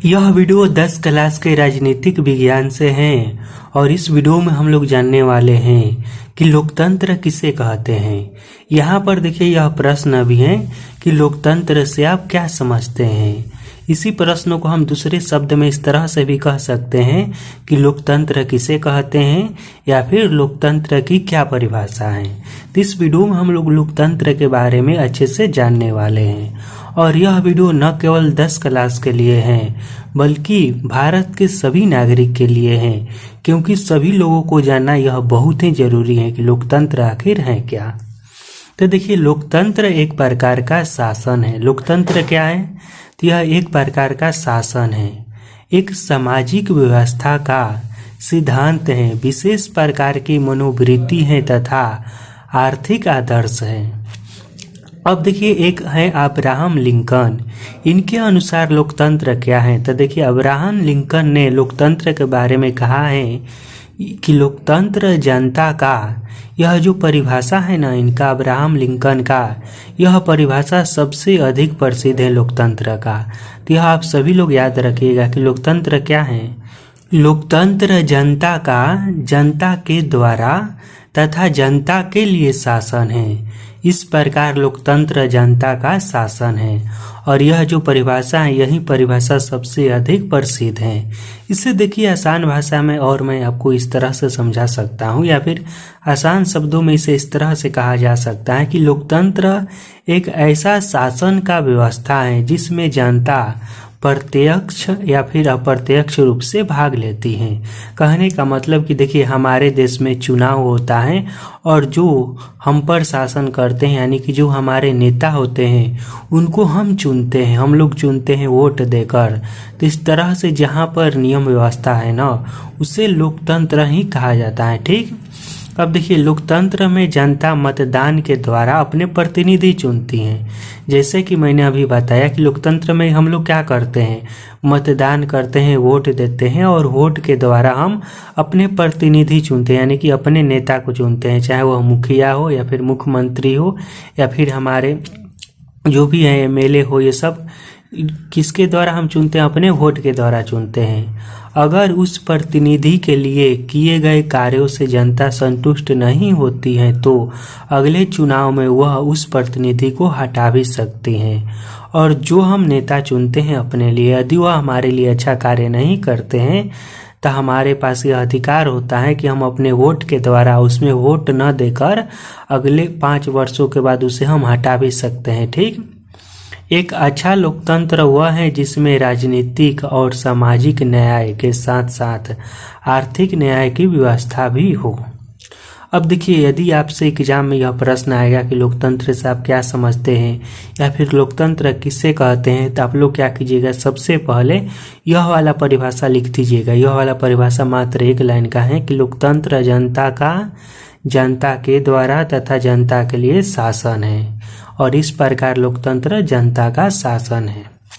यह video 10 class के राजनीतिक विज्ञान से है और इस वीडियो में हम लोग जानने वाले हैं कि लोकतंत्र किसे कहते हैं। यहाँ पर देखिए यह प्रश्न भी है कि लोकतंत्र से आप क्या समझते हैं। इसी प्रश्न को हम दूसरे शब्द में इस तरह से भी कह सकते हैं कि लोकतंत्र किसे कहते हैं या फिर लोकतंत्र की क्या परिभाषा है। तो इस वीडियो में हम लोग लोकतंत्र के बारे में अच्छे से जानने वाले हैं और यह वीडियो न केवल 10 क्लास के लिए है बल्कि भारत के सभी नागरिक के लिए है, क्योंकि सभी लोगों को जानना यह बहुत ही जरूरी है कि लोकतंत्र आखिर है क्या। तो देखिए लोकतंत्र एक प्रकार का शासन है। लोकतंत्र क्या है? तो यह एक प्रकार का शासन है, एक सामाजिक व्यवस्था का सिद्धांत है, विशेष प्रकार की मनोवृत्ति है तथा आर्थिक आदर्श है। अब देखिए एक है अब्राहम लिंकन। इनके अनुसार लोकतंत्र क्या है? तो देखिए अब्राहम लिंकन ने लोकतंत्र के बारे में कहा है कि लोकतंत्र जनता का, यह जो परिभाषा है ना इनका अब्राहम लिंकन का, यह परिभाषा सबसे अधिक प्रसिद्ध है लोकतंत्र का। तो यह आप सभी लोग याद रखिएगा कि लोकतंत्र क्या है। लोकतंत्र जनता का, जनता के द्वारा तथा जनता के लिए शासन है। इस प्रकार लोकतंत्र जनता का शासन है और यह जो परिभाषा है यही परिभाषा सबसे अधिक प्रसिद्ध है। इसे देखिए आसान भाषा में और मैं आपको इस तरह से समझा सकता हूँ या फिर आसान शब्दों में इसे इस तरह से कहा जा सकता है कि लोकतंत्र एक ऐसा शासन का व्यवस्था है जिसमें जनता प्रत्यक्ष या फिर अप्रत्यक्ष रूप से भाग लेती हैं। कहने का मतलब कि देखिए हमारे देश में चुनाव होता है और जो हम पर शासन करते हैं यानी कि जो हमारे नेता होते हैं उनको हम चुनते हैं, हम लोग चुनते हैं वोट देकर। तो इस तरह से जहाँ पर नियम व्यवस्था है ना उसे लोकतंत्र ही कहा जाता है। ठीक, अब देखिए लोकतंत्र में जनता मतदान के द्वारा अपने प्रतिनिधि चुनती हैं। जैसे कि मैंने अभी बताया कि लोकतंत्र में हम लोग क्या करते हैं, मतदान करते हैं, वोट देते हैं और वोट के द्वारा हम अपने प्रतिनिधि चुनते हैं यानी कि अपने नेता को चुनते हैं, चाहे वह मुखिया हो या फिर मुख्यमंत्री हो या फिर हमारे जो भी है एमएलए हो। ये सब किसके द्वारा हम चुनते हैं? अपने वोट के द्वारा चुनते हैं। अगर उस प्रतिनिधि के लिए किए गए कार्यों से जनता संतुष्ट नहीं होती है तो अगले चुनाव में वह उस प्रतिनिधि को हटा भी सकती हैं। और जो हम नेता चुनते हैं अपने लिए, यदि वह हमारे लिए अच्छा कार्य नहीं करते हैं तो हमारे पास यह अधिकार होता है कि हम अपने वोट के द्वारा उसमें वोट न देकर अगले 5 वर्षों के बाद उसे हम हटा भी सकते हैं। ठीक, एक अच्छा लोकतंत्र वह है जिसमें राजनीतिक और सामाजिक न्याय के साथ साथ आर्थिक न्याय की व्यवस्था भी हो। अब देखिए यदि आपसे एग्जाम में यह प्रश्न आएगा कि लोकतंत्र से आप क्या समझते हैं या फिर लोकतंत्र किसे कहते हैं, तो आप लोग क्या कीजिएगा, सबसे पहले यह वाला परिभाषा लिख दीजिएगा। यह वाला परिभाषा मात्र एक लाइन का है कि लोकतंत्र जनता का, जनता के द्वारा तथा जनता के लिए शासन है और इस प्रकार लोकतंत्र जनता का शासन है।